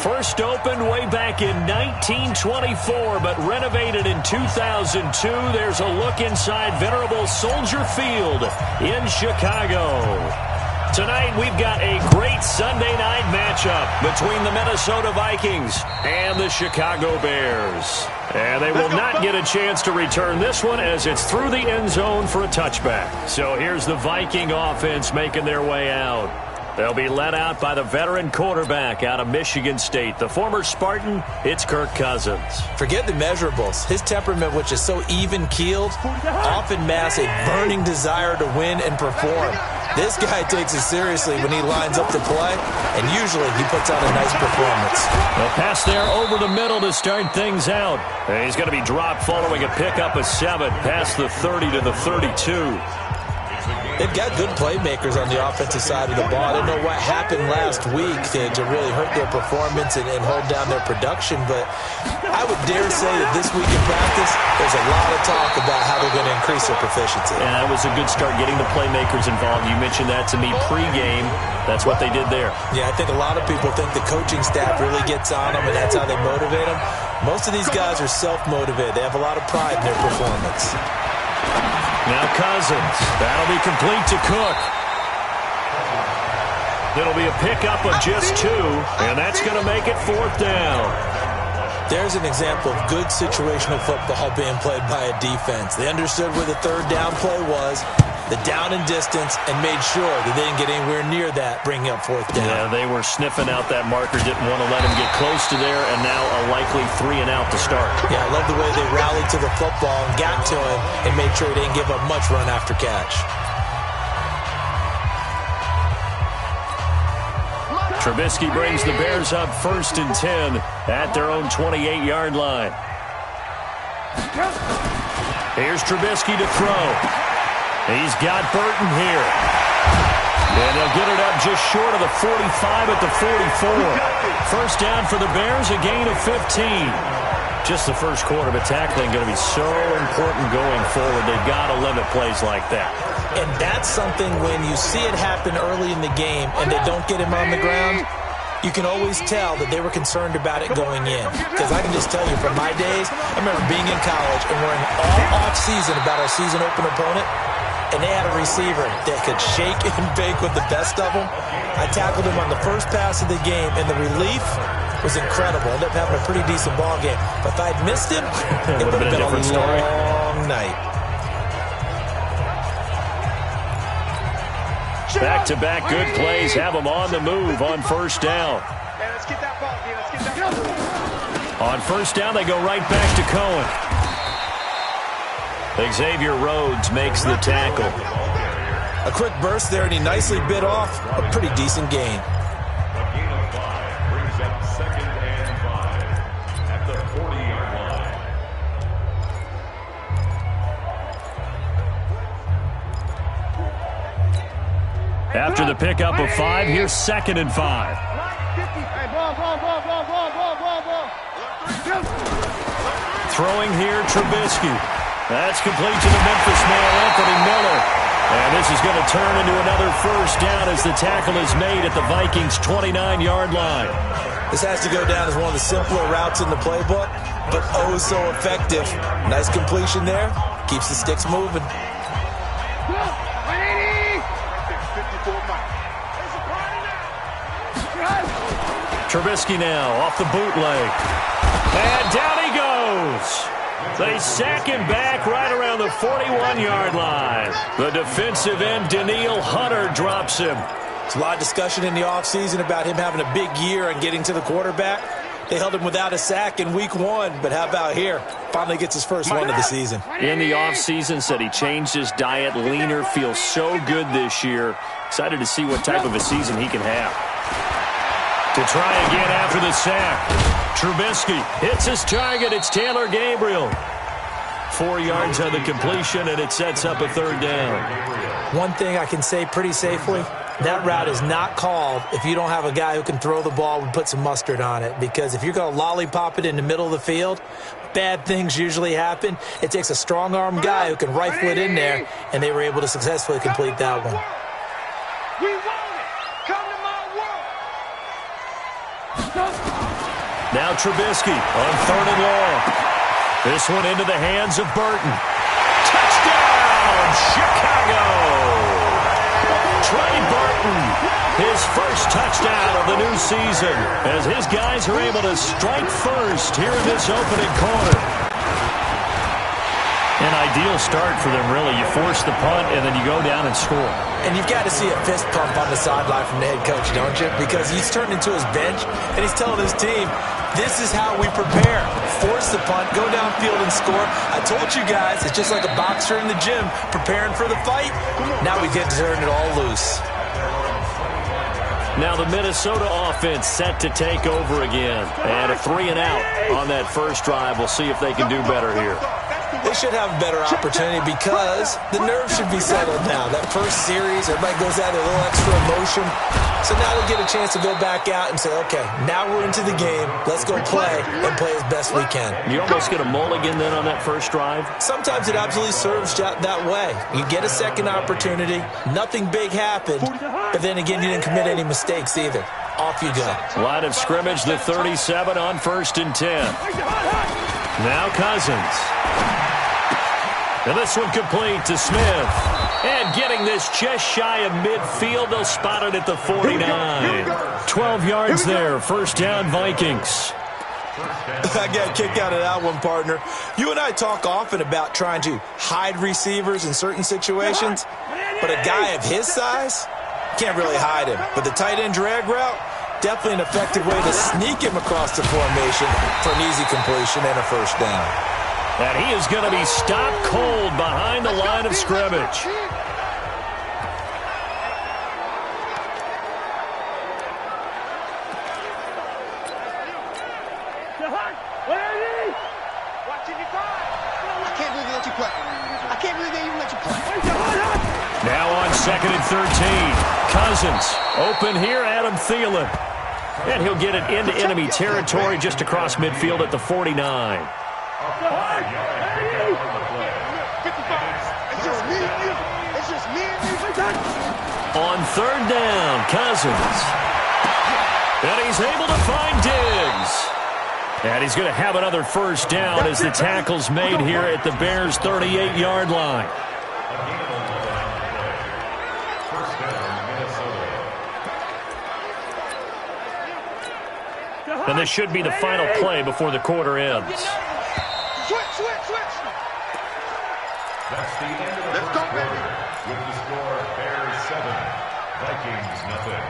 First opened way back in 1924, but renovated in 2002. There's a look inside venerable Soldier Field in Chicago. Tonight, we've got a great Sunday night matchup between the Minnesota Vikings and the Chicago Bears. And they will not get a chance to return this one as it's through the end zone for a touchback. So here's the Viking offense making their way out. They'll be led out by the veteran quarterback out of Michigan State. The former Spartan, it's Kirk Cousins. Forget the measurables. His temperament, which is so even-keeled, often masks a burning desire to win and perform. This guy takes it seriously when he lines up to play, and usually he puts on a nice performance. The pass there over the middle to start things out. And he's going to be dropped following a pickup of 7 past the 30 to the 32. They've got good playmakers on the offensive side of the ball. I don't know what happened last week to really hurt their performance and hold down their production, but I would dare say that this week in practice, there's a lot of talk about how they're going to increase their proficiency. And that was a good start, getting the playmakers involved. You mentioned that to me pregame. That's what they did there. Yeah, I think a lot of people think the coaching staff really gets on them, and that's how they motivate them. Most of these guys are self-motivated. They have a lot of pride in their performance. Now Cousins. That'll be complete to Cook. It'll be a pickup of just 2, and that's going to make it 4th down. There's an example of good situational football being played by a defense. They understood where the 3rd down play was, the down and distance, and made sure that they didn't get anywhere near that, bringing up 4th down. Yeah, they were sniffing out that marker, didn't want to let him get close to there, and now a likely 3 and out to start. Yeah, I love the way they rallied to the football and got to him and made sure he didn't give up much run after catch. Trubisky brings the Bears up 1st and 10 at their own 28-yard line. Here's Trubisky to throw. He's got Burton here. And they'll get it up just short of the 45 at the 44. First down for the Bears, a gain of 15. Just the first quarter, but tackling going to be so important going forward. They've got to limit plays like that. And that's something when you see it happen early in the game and they don't get him on the ground, you can always tell that they were concerned about it going in. Because I can just tell you from my days, I remember being in college and worrying all off-season about our season open opponent, and they had a receiver that could shake and bake with the best of them. I tackled him on the first pass of the game, and the relief was incredible. Ended up having a pretty decent ball game. But if I'd missed him, it would have been a long night. Back-to-back good plays have them on the move on first down. On first down, they go right back to Cohen. Xavier Rhodes makes the tackle. A quick burst there, and he nicely bit off a pretty decent gain. After the pickup of 5, here's 2nd and 5. Throwing here, Trubisky. That's complete to the Memphis man, Anthony Miller. And this is going to turn into another first down as the tackle is made at the Vikings' 29-yard line. This has to go down as one of the simpler routes in the playbook, but oh so effective. Nice completion there. Keeps the sticks moving. Trubisky now off the bootleg. And down he goes. They sack him back right around the 41-yard line. The defensive end, Danielle Hunter, drops him. There's a lot of discussion in the offseason about him having a big year and getting to the quarterback. They held him without a sack in week 1, but how about here? Finally gets his first one of the season. In the offseason, said he changed his diet, leaner, feels so good this year. Excited to see what type of a season he can have. To try again after the sack. Trubisky hits his target. It's Taylor Gabriel. 4 yards on the completion, and it sets up a 3rd down. One thing I can say pretty safely, that route is not called if you don't have a guy who can throw the ball and put some mustard on it. Because if you're going to lollipop it in the middle of the field, bad things usually happen. It takes a strong-arm guy who can rifle it in there, and they were able to successfully complete that one. We want it. Come to my world. Now Trubisky on 3rd and long. This one into the hands of Burton. Touchdown, Chicago! Trey Burton, his first touchdown of the new season, as his guys are able to strike first here in this opening quarter. An ideal start for them, really. You force the punt, and then you go down and score. And you've got to see a fist pump on the sideline from the head coach, don't you? Because he's turned into his bench, and he's telling his team, this is how we prepare. Force the punt, go downfield and score. I told you guys, it's just like a boxer in the gym preparing for the fight. Now we get to turn it all loose. Now the Minnesota offense set to take over again. And a 3-and-out on that first drive. We'll see if they can do better here. They should have a better opportunity because the nerves should be settled now. That first series, everybody goes out with a little extra emotion. So now they'll get a chance to go back out and say, okay, now we're into the game. Let's go play and play as best we can. You almost get a mulligan then on that first drive? Sometimes it absolutely serves that way. You get a second opportunity. Nothing big happened. But then again, you didn't commit any mistakes either. Off you go. Line of scrimmage, the 37 on 1st and 10. Now Cousins. And this one complete to Smith. And getting this just shy of midfield, they'll spot it at the 49. 12 yards there, first down Vikings. I got a kick out of that one, partner. You and I talk often about trying to hide receivers in certain situations, but a guy of his size can't really hide him. But the tight end drag route, definitely an effective way to sneak him across the formation for an easy completion and a first down. And he is going to be stopped cold behind the line of scrimmage. Now on 2nd and 13. Cousins open here, Adam Thielen. And he'll get it into enemy territory just across midfield at the 49. On 3rd down, Cousins. And he's able to find Diggs. And he's going to have another first down as the tackle's made here at the Bears' 38-yard line. And this should be the final play before the quarter ends. Switch. That's the end of the first quarter. With the score, Bears 7, Vikings nothing.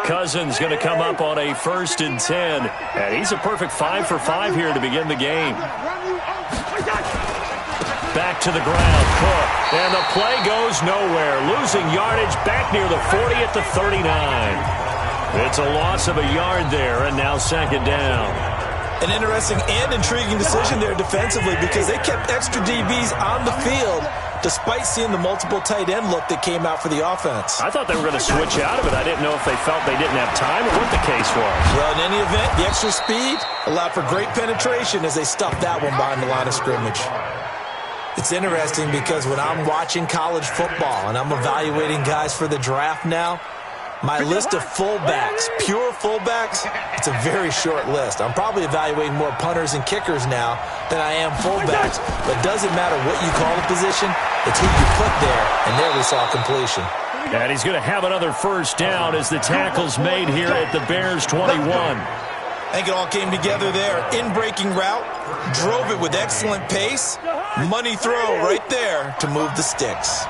Cousins going to come up on a 1st and 10. And he's a perfect 5 for 5 here to begin the game. Back to the ground, Cook. And the play goes nowhere. Losing yardage back near the 40 at the 39. It's a loss of a yard there, and now 2nd down. An interesting and intriguing decision there defensively because they kept extra DBs on the field despite seeing the multiple tight end look that came out for the offense. I thought they were going to switch out of it. I didn't know if they felt they didn't have time or what the case was. Well, in any event, the extra speed allowed for great penetration as they stuffed that one behind the line of scrimmage. It's interesting because when I'm watching college football and I'm evaluating guys for the draft now, my list of fullbacks, pure fullbacks, it's a very short list. I'm probably evaluating more punters and kickers now than I am fullbacks. But it doesn't matter what you call the position, it's who you put there, and there we saw completion. And he's going to have another first down as the tackle's made here at the Bears' 21. I think it all came together there. In-breaking route, drove it with excellent pace. Money throw right there to move the sticks.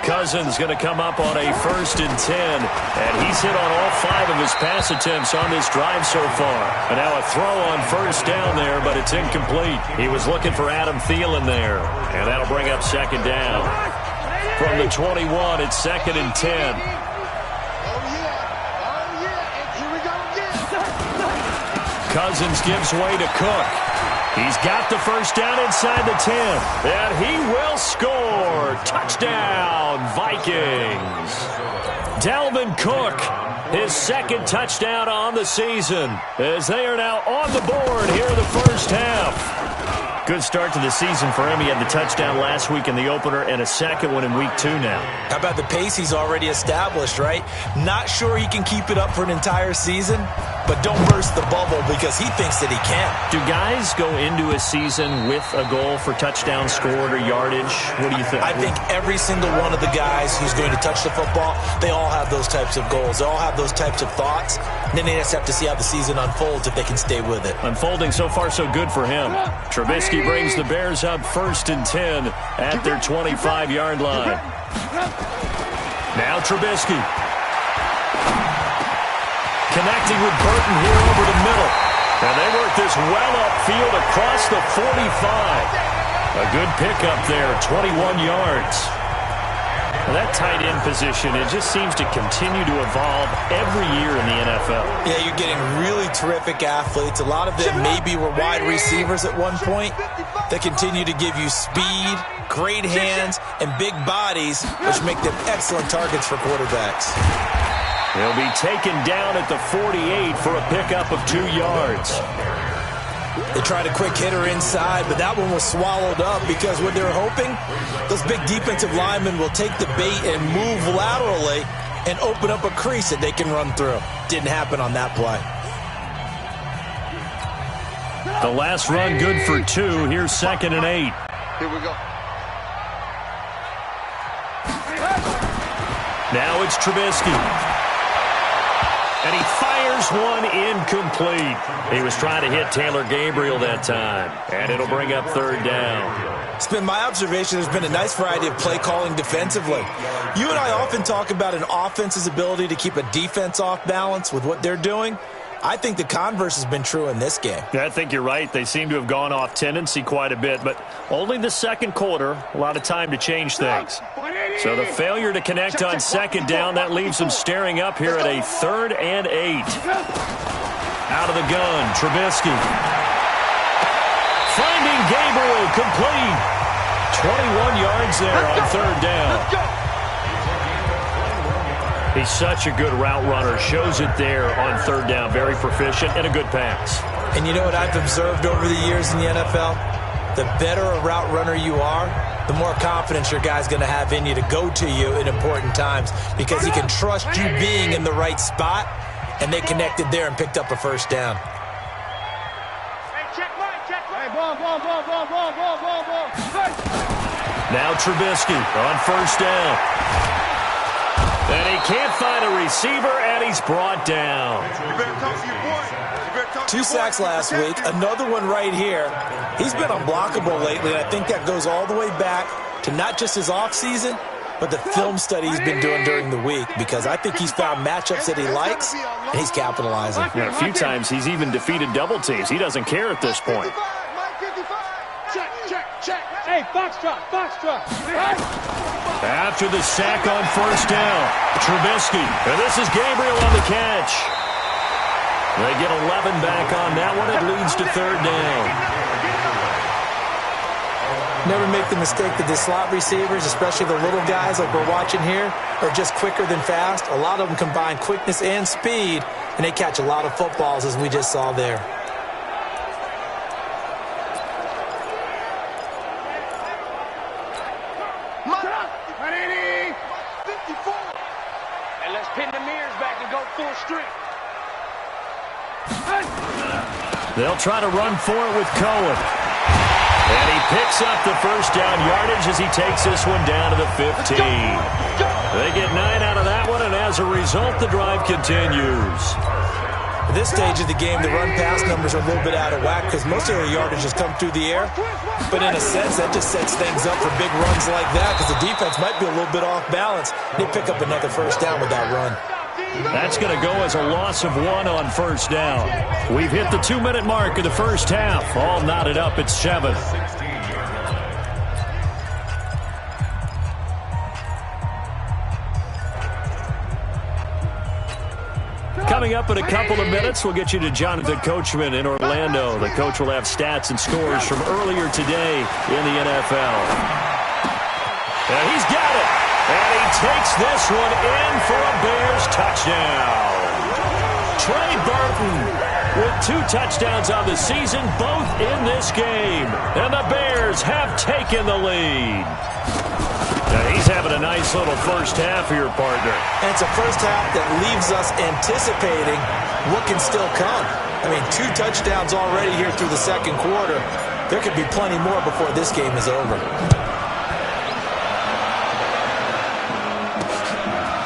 Cousins going to come up on a 1st and 10, and he's hit on all 5 of his pass attempts on this drive so far. And now a throw on first down there, but it's incomplete. He was looking for Adam Thielen there, and that'll bring up 2nd down. From the 21, it's 2nd and 10. Cousins gives way to Cook. He's got the first down inside the 10. And he will score. Touchdown, Vikings. Dalvin Cook, his 2nd touchdown on the season, as they are now on the board here in the first half. Good start to the season for him. He had the touchdown last week in the opener and a second one in week 2 now. How about the pace he's already established, right? Not sure he can keep it up for an entire season, but don't burst the bubble because he thinks that he can. Do guys go into a season with a goal for touchdown scored or yardage? What do you think? I think every single one of the guys who's going to touch the football, they all have those types of goals. They all have those types of thoughts. And then they just have to see how the season unfolds if they can stay with it. Unfolding so far so good for him. Trubisky brings the Bears up 1st and 10 at their 25-yard line. Now Trubisky. Connecting with Burton here over the middle. And they work this well upfield across the 45. A good pickup there, 21 yards. Well, that tight end position, it just seems to continue to evolve every year in the NFL. Yeah, you're getting really terrific athletes. A lot of them maybe were wide receivers at one point that continue to give you speed, great hands, and big bodies, which make them excellent targets for quarterbacks. He'll be taken down at the 48 for a pickup of 2 yards. They tried a quick hitter inside, but that one was swallowed up because what they're hoping, those big defensive linemen will take the bait and move laterally and open up a crease that they can run through. Didn't happen on that play. The last run good for 2. Here's 2nd and 8. Here we go. Now it's Trubisky. And he fires one incomplete. He was trying to hit Taylor Gabriel that time. And it'll bring up 3rd down. It's been my observation there's been a nice variety of play calling defensively. You and I often talk about an offense's ability to keep a defense off balance with what they're doing. I think the converse has been true in this game. Yeah, I think you're right. They seem to have gone off tendency quite a bit, but only the second quarter, a lot of time to change things. So the failure to connect on 2nd down, that leaves them staring up here at a 3rd and 8. Out of the gun, Trubisky. Finding Gabriel, complete. 21 yards there on 3rd down. He's such a good route runner. Shows it there on 3rd down. Very proficient and a good pass. And you know what I've observed over the years in the NFL? The better a route runner you are, the more confidence your guy's going to have in you to go to you in important times because he can trust you being in the right spot, and they connected there and picked up a 1st down. Now Trubisky on 1st down. And he can't find a receiver, and he's brought down. 2 sacks last week, another one right here. He's been unblockable lately, and I think that goes all the way back to not just his offseason, but the film study he's been doing during the week, because I think he's found matchups that he likes, and he's capitalizing. Yeah, a few times he's even defeated double teams. He doesn't care at this point. Hey, foxtrot. After the sack on 1st down, Trubisky. And this is Gabriel on the catch. They get 11 back on that one. It leads to 3rd down. Never make the mistake that the slot receivers, especially the little guys like we're watching here, are just quicker than fast. A lot of them combine quickness and speed, and they catch a lot of footballs, as we just saw there. And let's pin the mirrors back and go full strength. They'll try to run for it with Cohen. And he picks up the 1st down yardage as he takes this one down to the 15. They get 9 out of that one, and as a result, the drive continues. At this stage of the game, the run-pass numbers are a little bit out of whack because most of their yardage has come through the air. But in a sense, that just sets things up for big runs like that because the defense might be a little bit off balance. They pick up another 1st down with that run. That's going to go as a loss of 1 on 1st down. We've hit the 2-minute mark of the 1st half. All knotted up at 7. Coming up in a couple of minutes, we'll get you to Jonathan Coachman in Orlando. The coach will have stats and scores from earlier today in the NFL. And he's got it. And he takes this one in for a Bears touchdown. Trey Burton with 2 touchdowns on the season, both in this game. And the Bears have taken the lead. Now he's having a nice little first half here, partner. And it's a first half that leaves us anticipating what can still come. I mean, 2 touchdowns already here through the second quarter. There could be plenty more before this game is over.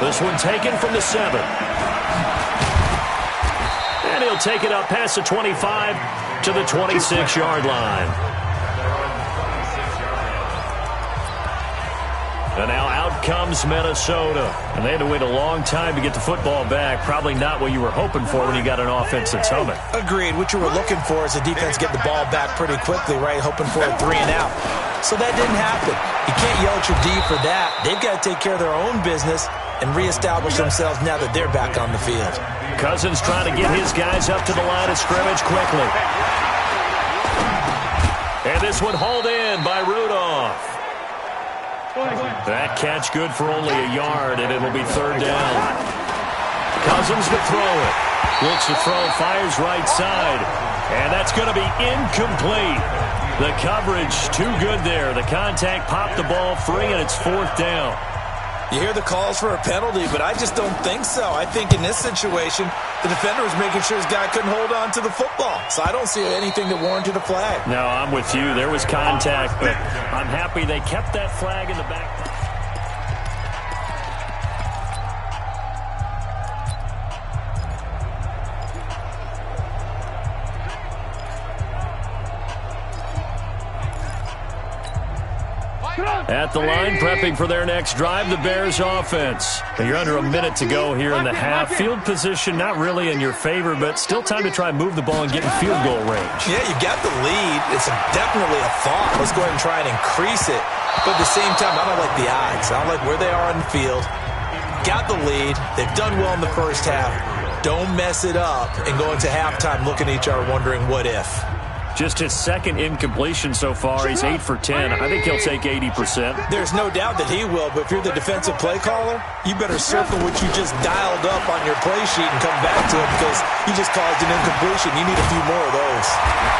This one taken from the 7. And he'll take it up past the 25 to the 26-yard line. And now out comes Minnesota. And they had to wait a long time to get the football back. Probably not what you were hoping for when you got an offense that's humming. Agreed. What you were looking for is the defense get the ball back pretty quickly, right? Hoping for a 3 and out. So that didn't happen. You can't yell at your D for that. They've got to take care of their own business and reestablish themselves now that they're back on the field. Cousins trying to get his guys up to the line of scrimmage quickly. And this one hauled in by Rudolph. That catch good for only a yard, and it'll be 3rd down. Cousins to throw it. Looks to throw, fires right side. And that's going to be incomplete. The coverage too good there. The contact popped the ball free, and it's 4th down. You hear the calls for a penalty, but I just don't think so. I think in this situation, the defender was making sure his guy couldn't hold on to the football. So I don't see anything that warranted a flag. No, I'm with you. There was contact, but I'm happy they kept that flag in the back. At the line, prepping for their next drive, the Bears offense. You're under a minute to go here in the half. Field position not really in your favor, but still time to try and move the ball and get in field goal range. Yeah, you got the lead. It's definitely a thought. Let's go ahead and try and increase it. But at the same time, I don't like the odds. I don't like where they are on the field. Got the lead. They've done well in the first half. Don't mess it up and go into halftime looking at each other wondering what if. Just his 2nd incompletion so far. He's 8 for 10. I think he'll take 80%. There's no doubt that he will, but if you're the defensive play caller, you better circle what you just dialed up on your play sheet and come back to it because you just caused an incompletion. You need a few more of those.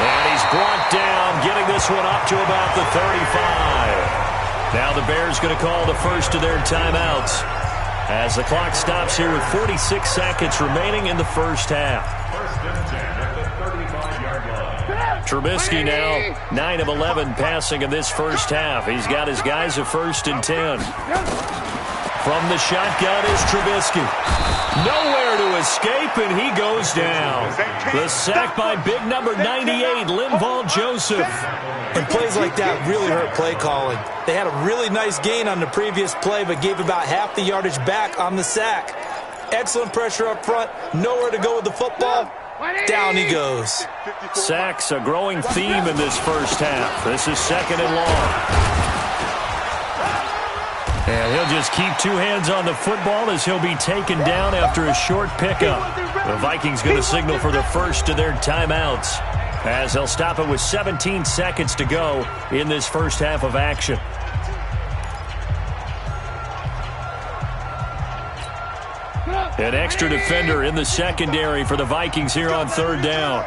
And he's brought down, getting this one up to about the 35. Now the Bears going to call the first of their timeouts as the clock stops here with 46 seconds remaining in the first half. First and 10 at the 35-yard line. Trubisky now 9 of 11 passing in this first half. He's got his guys at 1st and 10. From the shotgun is Trubisky. Nowhere to escape, and he goes down. The sack by big number 98, Linval Joseph. And plays like that really hurt play calling. They had a really nice gain on the previous play, but gave about half the yardage back on the sack. Excellent pressure up front. Nowhere to go with the football. Down he goes. Sacks, a growing theme in this first half. This is 2nd and long. And he'll just keep 2 hands on the football as he'll be taken down after a short pickup. The Vikings going to signal for the first of their timeouts as they'll stop it with 17 seconds to go in this first half of action. An extra defender in the secondary for the Vikings here on 3rd down.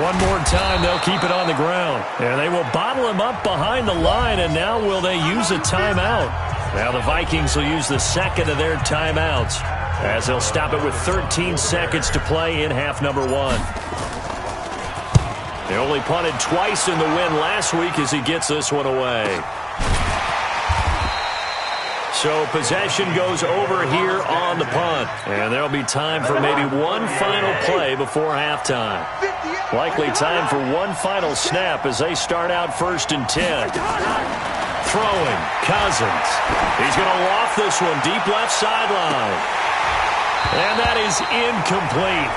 One more time, they'll keep it on the ground. And they will bottle him up behind the line, and now will they use a timeout? Now the Vikings will use the 2nd of their timeouts as they'll stop it with 13 seconds to play in half number 1. They only punted twice in the win last week as he gets this one away. So possession goes over here on the punt. And there'll be time for maybe one final play before halftime. Likely time for one final snap as they start out 1st and 10. Throwing, Cousins. He's going to loft this one deep left sideline. And that is incomplete.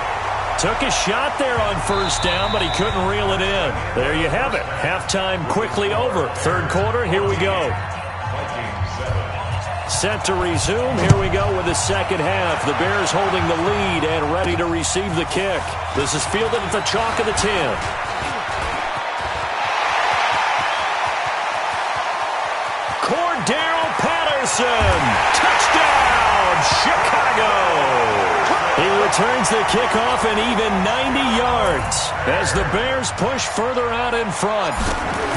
Took a shot there on 1st down, but he couldn't reel it in. There you have it. Halftime quickly over. 3rd quarter, here we go. Set to resume. Here we go with the 2nd half. The Bears holding the lead and ready to receive the kick. This is fielded at the chalk of the 10. Cordell Patterson. Touchdown, Chicago. He returns the kickoff and even 90 yards as the Bears push further out in front.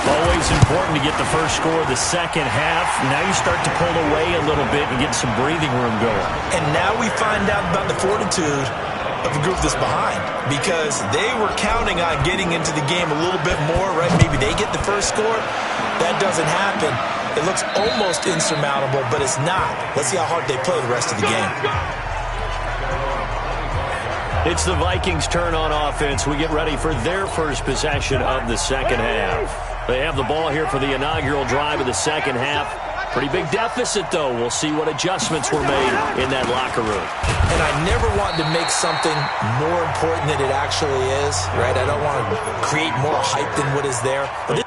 Always important to get the first score of the second half. Now you start to pull away a little bit and get some breathing room going. And now we find out about the fortitude of the group that's behind, because they were counting on getting into the game a little bit more, right? Maybe they get the first score. That doesn't happen. It looks almost insurmountable, but it's not. Let's see how hard they play the rest of the game. It's the Vikings' turn on offense. We get ready for their first possession of the second half. They have the ball here for the inaugural drive of the second half. Pretty big deficit, though. We'll see what adjustments were made in that locker room. And I never want to make something more important than it actually is, right? I don't want to create more hype than what is there. But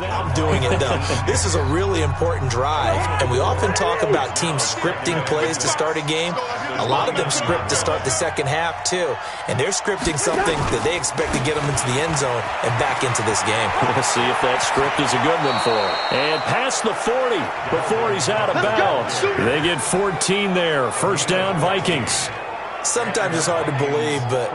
I'm doing it, though. This is a really important drive, and we often talk about teams scripting plays to start a game. A lot of them script to start the second half, too, and they're scripting something that they expect to get them into the end zone and back into this game. We'll see if that script is a good one for him. And past the 40 before he's out of bounds. They get 14 there. First down, Vikings. Sometimes it's hard to believe, but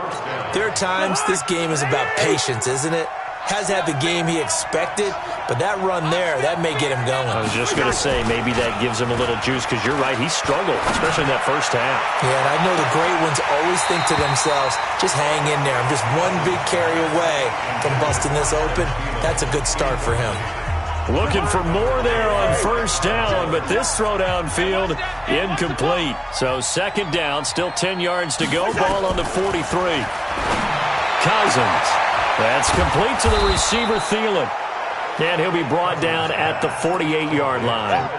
there are times this game is about patience, isn't it? Has had the game he expected, but that run there, that may get him going. I was just going to say, maybe that gives him a little juice, because you're right, he struggled, especially in that first half. Yeah, and I know the great ones always think to themselves, just hang in there. I'm just one big carry away from busting this open. That's a good start for him. Looking for more there on first down, but this throw downfield incomplete. So second down, still 10 yards to go, ball on the 43. Cousins. That's complete to the receiver, Thielen. And he'll be brought down at the 48-yard line.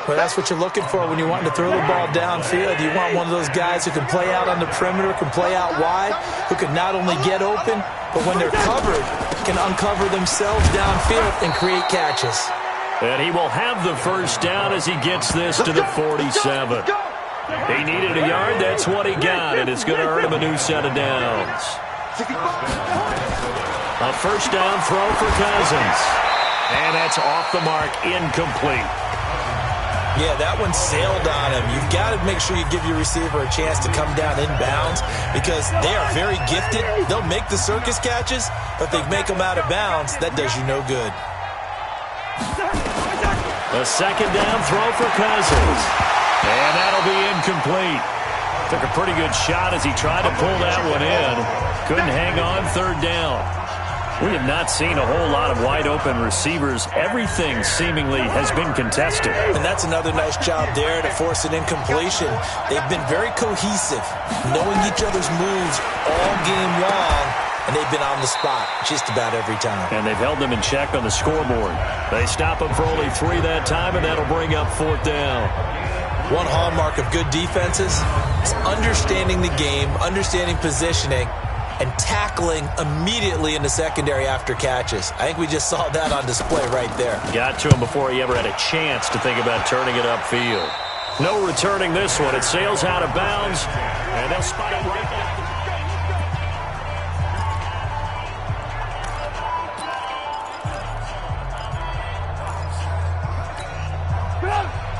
Well, that's what you're looking for when you want to throw the ball downfield. You want one of those guys who can play out on the perimeter, can play out wide, who can not only get open, but when they're covered, can uncover themselves downfield and create catches. And he will have the first down as he gets this to the 47. He needed a yard. That's what he got, and it's going to earn him a new set of downs. A first down throw for Cousins. And that's off the mark, incomplete. Yeah, that one sailed on him. You've got to make sure you give your receiver a chance to come down inbounds, because they are very gifted. They'll make the circus catches, but if they make them out of bounds, that does you no good. A second down throw for Cousins. And that'll be incomplete. Took a pretty good shot as he tried to pull that one in. Couldn't hang on, third down. We have not seen a whole lot of wide-open receivers. Everything seemingly has been contested. And that's another nice job there to force an incompletion. They've been very cohesive, knowing each other's moves all game long, and they've been on the spot just about every time. And they've held them in check on the scoreboard. They stop them for only 3 that time, and that'll bring up fourth down. One hallmark of good defenses is understanding the game, understanding positioning, and tackling immediately in the secondary after catches. I think we just saw that on display right there. Got to him before he ever had a chance to think about turning it upfield. No returning this one. It sails out of bounds, and they'll spot it right back.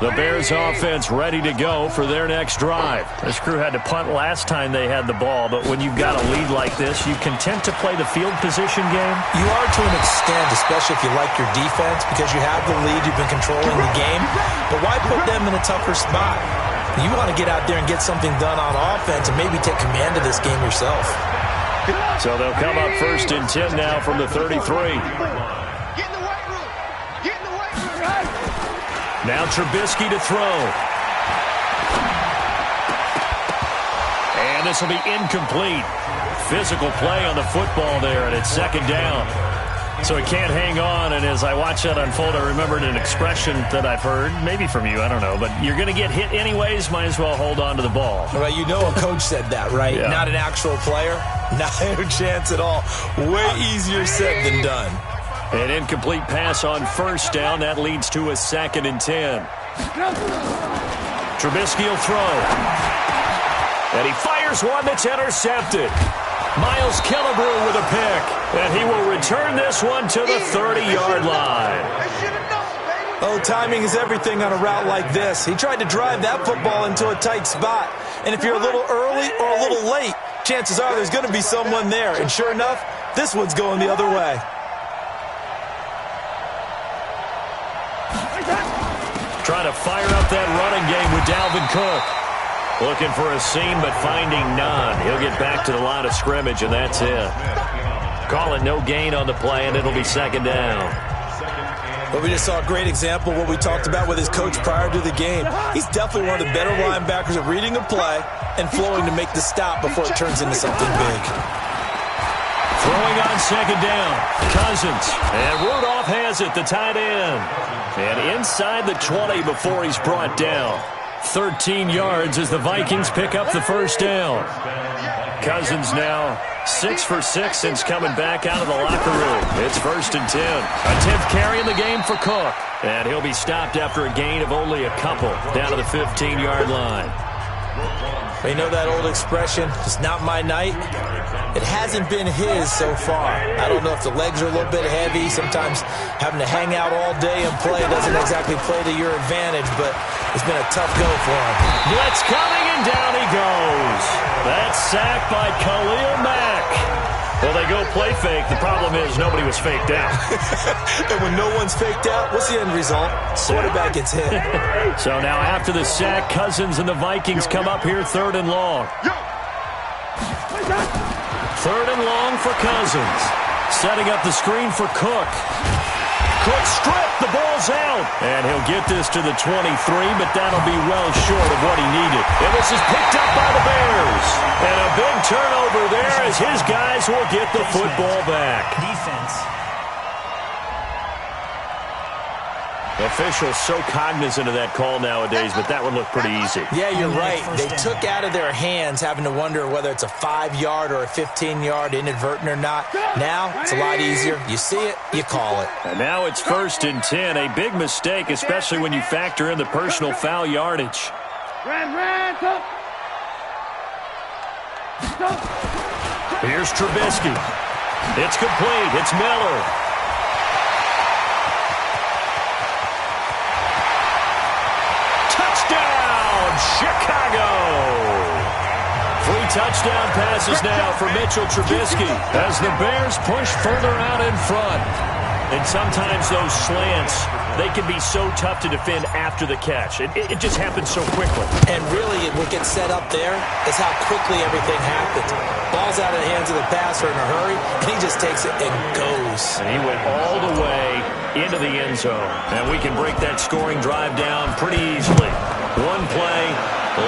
The Bears offense ready to go for their next drive. This crew had to punt last time they had the ball, but when you've got a lead like this, you content to play the field position game? You are to an extent, especially if you like your defense, because you have the lead, you've been controlling the game. But why put them in a tougher spot? You want to get out there and get something done on offense and maybe take command of this game yourself. So they'll come up first and 10 now from the 33. Now Trubisky to throw. And this will be incomplete. Physical play on the football there, and it's second down. So he can't hang on, and as I watch that unfold, I remembered an expression that I've heard, maybe from you, I don't know, but you're going to get hit anyways, might as well hold on to the ball. Well, you know a coach said that, right? Yeah. Not an actual player. Not a chance at all. Way easier said than done. An incomplete pass on first down. That leads to a 2nd and 10. Trubisky will throw. And he fires one that's intercepted. Miles Killebrew with a pick. And he will return this one to the 30-yard line. Oh, timing is everything on a route like this. He tried to drive that football into a tight spot. And if you're a little early or a little late, chances are there's going to be someone there. And sure enough, this one's going the other way. Trying to fire up that running game with Dalvin Cook. Looking for a seam, but finding none. He'll get back to the line of scrimmage, and that's it. Call it no gain on the play, and it'll be second down. Well, we just saw a great example of what we talked about with his coach prior to the game. He's definitely one of the better linebackers at reading a play and flowing to make the stop before it turns into something big. Throwing on second down, Cousins. And Rudolph has it, the tight end. And inside the 20 before he's brought down. 13 yards as the Vikings pick up the first down. Cousins now 6 for 6 since coming back out of the locker room. It's 1st and 10. A 10th carry in the game for Cook. And he'll be stopped after a gain of only a couple down to the 15-yard line. You know that old expression, it's not my night? It hasn't been his so far. I don't know if the legs are a little bit heavy. Sometimes having to hang out all day and play doesn't exactly play to your advantage, but it's been a tough go for him. Blitz coming, and down he goes. That's sacked by Khalil Mack. Well, they go play fake. The problem is nobody was faked out. And when no one's faked out, what's the end result? Quarterback gets hit. So now after the sack, Cousins and the Vikings come up here 3rd and long. 3rd and long for Cousins. Setting up the screen for Cook. Cook stripped. The ball's out. And he'll get this to the 23, but that'll be well short of what he needed. And this is picked up by the Bears. And a big turnover there as his guys will get the football back. Defense. Officials so cognizant of that call nowadays, but that one looked pretty easy. Yeah, you're right. They took out of their hands having to wonder whether it's a 5-yard or a 15-yard inadvertent or not. Now, it's a lot easier. You see it, you call it. And now it's 1st and 10. A big mistake, especially when you factor in the personal foul yardage. Here's Trubisky. It's complete. It's Miller. Chicago! 3 touchdown passes now for Mitchell Trubisky as the Bears push further out in front. And sometimes those slants, they can be so tough to defend after the catch. It just happens so quickly. And really, what gets set up there is how quickly everything happens. Ball's out of the hands of the passer in a hurry, and he just takes it and goes. And he went all the way into the end zone. And we can break that scoring drive down pretty easily. One play,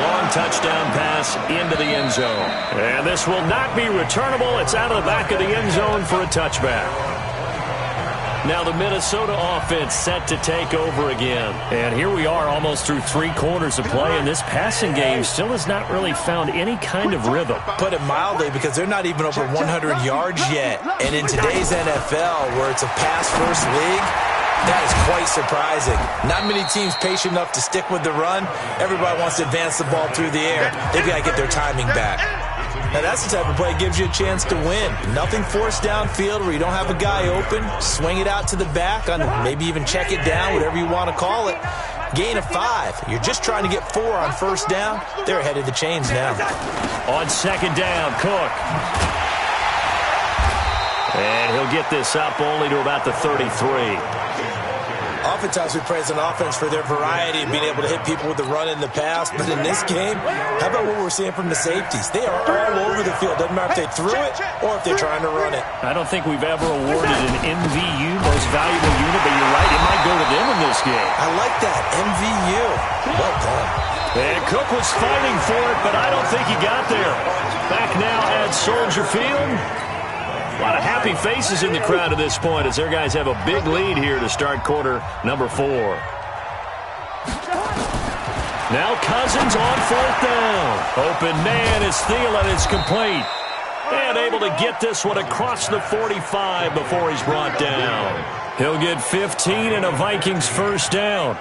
long touchdown pass into the end zone. And this will not be returnable. It's out of the back of the end zone for a touchback. Now the Minnesota offense set to take over again. And here we are almost through 3 quarters of play, and this passing game still has not really found any kind of rhythm. Put it mildly, because they're not even over 100 yards yet. And in today's NFL, where it's a pass-first league, that is quite surprising. Not many teams patient enough to stick with the run. Everybody wants to advance the ball through the air. They've got to get their timing back. Now, that's the type of play that gives you a chance to win. Nothing forced downfield where you don't have a guy open. Swing it out to the back, on maybe even check it down, whatever you want to call it. Gain of 5. You're just trying to get 4 on 1st down. They're ahead of the chains now. On 2nd down, Cook. And he'll get this up only to about the 33. Oftentimes we praise an offense for their variety of being able to hit people with the run and the pass. But in this game, how about what we're seeing from the safeties? They are all over the field. Doesn't matter if they threw it or if they're trying to run it. I don't think we've ever awarded an MVU, most valuable unit, but you're right, it might go to them in this game. I like that, MVU. Well done. And Cook was fighting for it, but I don't think he got there. Back now at Soldier Field. A lot of happy faces in the crowd at this point as their guys have a big lead here to start quarter number 4. Now Cousins on 4th down. Open man is Thielen. It's complete. And able to get this one across the 45 before he's brought down. He'll get 15 and a Vikings 1st down.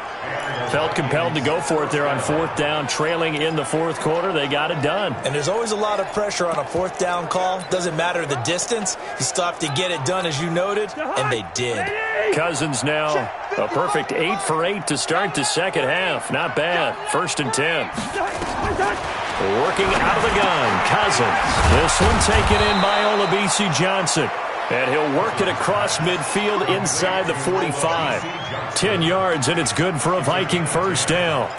Felt compelled to go for it there on 4th down, trailing in the 4th quarter. They got it done. And there's always a lot of pressure on a 4th down call. Doesn't matter the distance. You still have to get it done, as you noted, and they did. Cousins now A perfect 8 for 8 to start the second half. Not bad. 1st and 10. Working out of the gun, Cousins. This one taken in by Olabisi Johnson. And he'll work it across midfield inside the 45. 10 yards, and it's good for a Viking first down.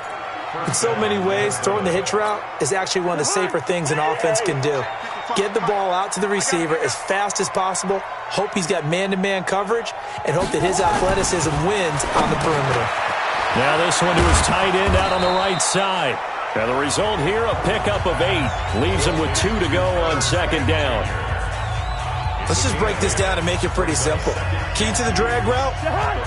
In so many ways, throwing the hitch route is actually one of the safer things an offense can do. Get the ball out to the receiver as fast as possible, hope he's got man-to-man coverage, and hope that his athleticism wins on the perimeter. Now this one to his tight end out on the right side. And the result here, a pickup of 8. Leaves him with 2 to go on second down. Let's just break this down and make it pretty simple. Key to the drag route,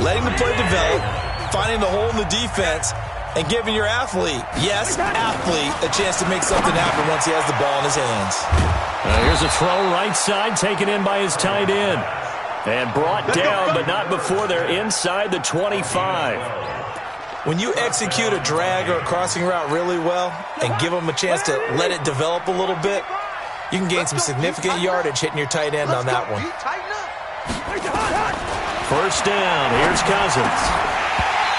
letting the play develop, finding the hole in the defense, and giving your athlete, yes, athlete, a chance to make something happen once he has the ball in his hands. Here's a throw right side, taken in by his tight end. And brought down, but not before they're inside the 25. When you execute a drag or a crossing route really well and give them a chance to let it develop a little bit, you can gain some significant yardage hitting your tight end on that one. First down, here's Cousins.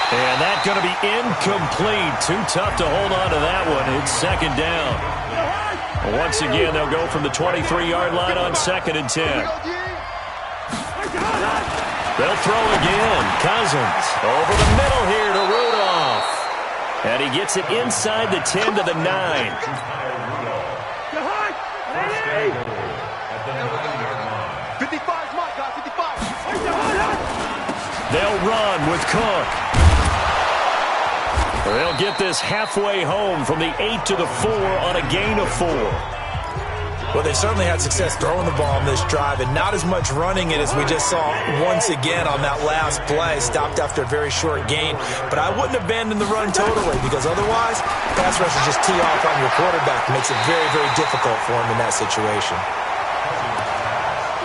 And that's going to be incomplete. Too tough to hold on to that one. It's second down. Once again, they'll go from the 23-yard line on 2nd and 10. They'll throw again. Cousins over the middle here to Rudolph. And he gets it inside the 10 to the 9. They'll run with Cook. They'll get this halfway home from the 8 to the 4 on a gain of 4. Well, they certainly had success throwing the ball on this drive, and not as much running it as we just saw once again on that last play. Stopped after a very short gain. But I wouldn't abandon the run totally, because otherwise, pass rushers just tee off on your quarterback. It makes it very, very difficult for him in that situation.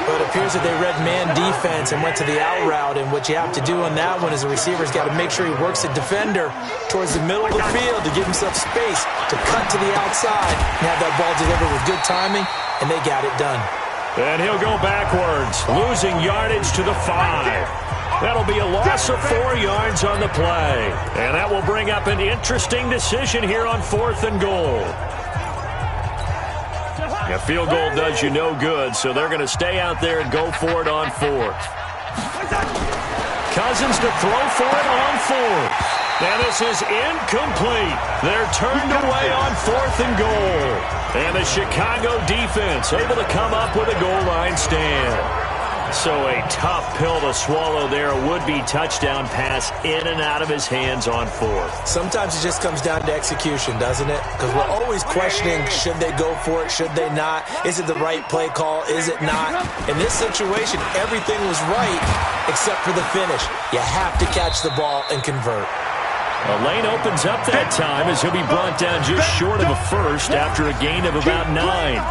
But it appears that they read man defense and went to the out route, and what you have to do on that one is the receiver's got to make sure he works the defender towards the middle of the field to give himself space to cut to the outside and have that ball delivered with good timing, and they got it done. And he'll go backwards, losing yardage to the 5. That'll be a loss of 4 yards on the play. And that will bring up an interesting decision here on 4th and goal. A field goal does you no good, so they're going to stay out there and go for it on 4th. Cousins to throw for it on 4th. And this is incomplete. They're turned away on 4th and goal. And the Chicago defense able to come up with a goal line stand. So a tough pill to swallow there. A would-be touchdown pass in and out of his hands on 4th. Sometimes it just comes down to execution, doesn't it? Because we're always questioning, should they go for it, should they not? Is it the right play call, is it not? In this situation, everything was right except for the finish. You have to catch the ball and convert. A lane opens up that time as he'll be brought down just short of a first after a gain of about 9.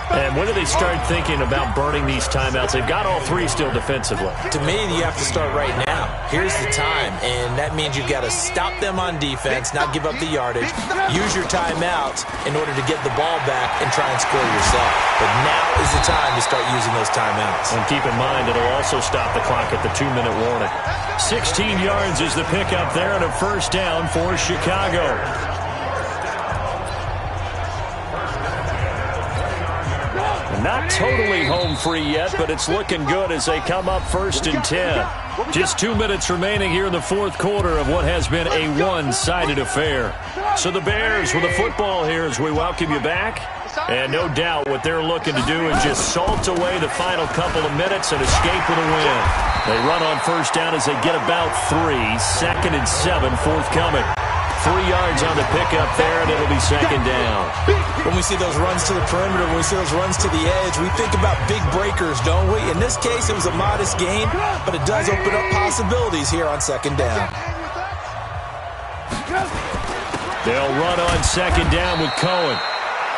And when do they start thinking about burning these timeouts? They've got all 3 still defensively. To me, you have to start right now. Here's the time, and that means you've got to stop them on defense, not give up the yardage, use your timeouts in order to get the ball back and try and score yourself. But now is the time to start using those timeouts. And keep in mind, it'll also stop the clock at the 2-minute warning. 16 yards is the pickup there and a first down for Chicago. Not totally home free yet, but it's looking good as they come up 1st and 10. Just 2 minutes remaining here in the 4th quarter of what has been a one-sided affair. So the Bears with the football here as we welcome you back. And no doubt what they're looking to do is just salt away the final couple of minutes and escape with a win. They run on first down as they get about 3. 2nd and 7 forthcoming. 3 yards on the pickup there, and it'll be second down. When we see those runs to the perimeter, when we see those runs to the edge, we think about big breakers, don't we? In this case, it was a modest gain, but it does open up possibilities here on second down. They'll run on second down with Cohen.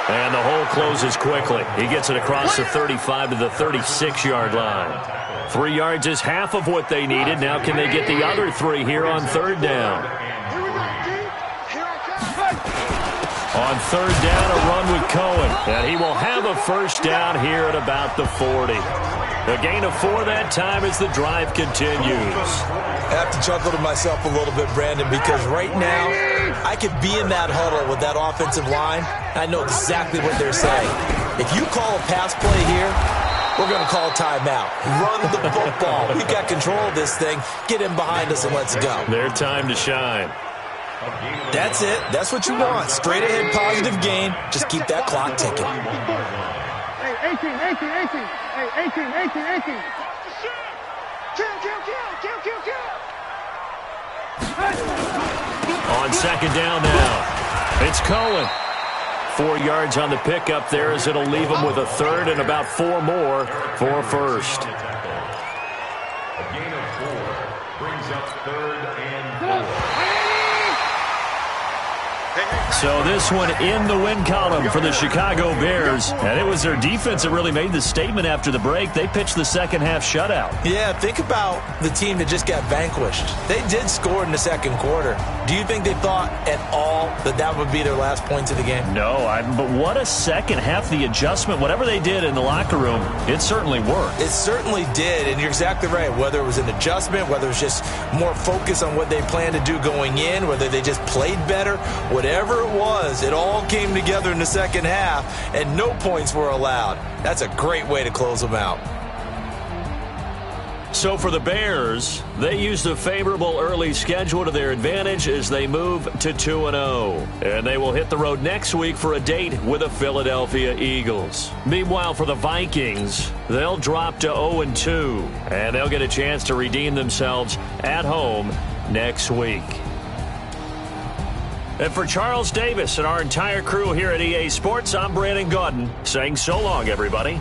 And the hole closes quickly. He gets it across the 35 to the 36-yard line. 3 yards is half of what they needed. Now can they get the other 3 here on third down? On third down, a run with Cohen. And he will have a first down here at about the 40. A gain of 4 that time as the drive continues. I have to chuckle to myself a little bit, Brandon, because right now I could be in that huddle with that offensive line. I know exactly what they're saying. If you call a pass play here, we're going to call timeout. Run the football. We've got control of this thing. Get in behind us and let's go. Their time to shine. That's it. That's what you want. Straight ahead positive gain. Just keep that clock ticking. Hey, 18. Hey, 18. Kill. On second down now, it's Cohen. 4 yards on the pickup there as it'll leave him with a third and about 4 more for first. A gain of 4 brings up 3rd and 4. So this one in the win column for the Chicago Bears. And it was their defense that really made the statement after the break. They pitched the second half shutout. Yeah, think about the team that just got vanquished. They did score in the second quarter. Do you think they thought at all that that would be their last points of the game? No, but what a second half. The adjustment, whatever they did in the locker room, it certainly worked. It certainly did, and you're exactly right. Whether it was an adjustment, whether it was just more focus on what they planned to do going in, whether they just played better, whatever it was, it all came together in the second half, and no points were allowed. That's a great way to close them out. So for the Bears, they used a favorable early schedule to their advantage as they move to 2-0. And they will hit the road next week for a date with the Philadelphia Eagles. Meanwhile, for the Vikings, they'll drop to 0-2. And they'll get a chance to redeem themselves at home next week. And for Charles Davis and our entire crew here at EA Sports, I'm Brandon Gaudin saying so long, everybody.